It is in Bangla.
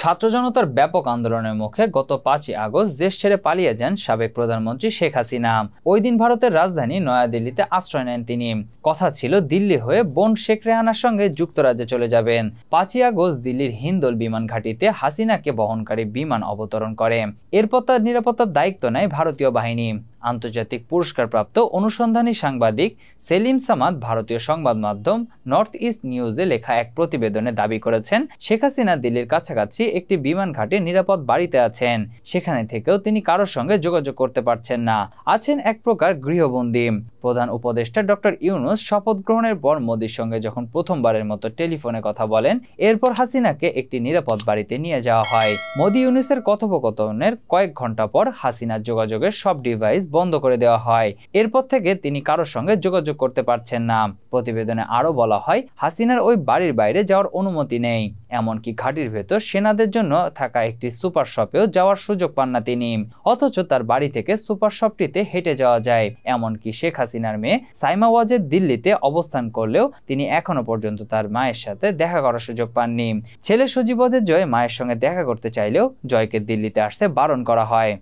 ছাত্র জনতার ব্যাপক আন্দোলনের মুখে গত 5ই আগস্ট দেশ ছেড়ে পালিয়ে যান সাবেক প্রধানমন্ত্রী শেখ হাসিনা। ওই দিন ভারতের রাজধানী নয়াদিল্লিতে আশ্রয় নেন তিনি। কথা ছিল দিল্লি হয়ে বোন শেখ রেহানার সঙ্গে যুক্তরাজ্যে চলে যাবেন। 5ই আগস্ট দিল্লির হিন্দল বিমান ঘাঁটিতে হাসিনাকে বহনকারী বিমান অবতরণ করে। এরপর তার নিরাপত্তার দায়িত্ব নেয় ভারতীয় বাহিনী। আন্তর্জাতিক পুরস্কারপ্রাপ্ত অনুসন্ধানী সাংবাদিক সেলিম সামাদ ভারতীয় সংবাদ মাধ্যম নর্থ ইস্ট নিউজে লেখা এক প্রতিবেদনে দাবি করেছেন, শেখ হাসিনা দিল্লির কাছাকাছি একটি বিমান ঘাঁটির নিরাপদ বাড়িতে আছেন। সেখানে থেকেও তিনি কারোর সঙ্গে যোগাযোগ করতে পারছেন না, আছেন এক প্রকার গৃহবন্দী। প্রধান উপদেষ্টা ডক্টর ইউনূস শপথ গ্রহণের পর মোদির সঙ্গে যখন প্রথমবারের মতো টেলিফোনে কথা বলেন, এরপর হাসিনাকে একটি নিরাপদ বাড়িতে নিয়ে যাওয়া হয়। মোদি ইউনূসের কথোপকথনের কয়েক ঘন্টা পর হাসিনার যোগাযোগের সব ডিভাইস বন্ধ করে দেওয়া হয়। এরপর থেকে তিনি কারোর সঙ্গে যোগাযোগ করতে পারছেন না। প্রতিবেদনে আরো বলা হয়, হাসিনার ওই বাড়ির বাইরে যাওয়ার অনুমতি নেই, এমনকি ঘাটির ভেতর সেনাদের জন্য থাকা একটি সুপার শপেও যাওয়ার সুযোগ পান না তিনি। অথচ তার বাড়ি থেকে সুপার শপটিতে হেঁটে যাওয়া যায়। এমনকি শেখ হাসিনার মেয়ে সাইমা ওয়াজেদ দিল্লিতে অবস্থান করলেও তিনি এখনো পর্যন্ত তার মায়ের সাথে দেখা করার সুযোগ পাননি। ছেলে সজীব ওয়াজেদ জয় মায়ের সঙ্গে দেখা করতে চাইলেও জয়কে দিল্লিতে আসতে বারণ করা হয়।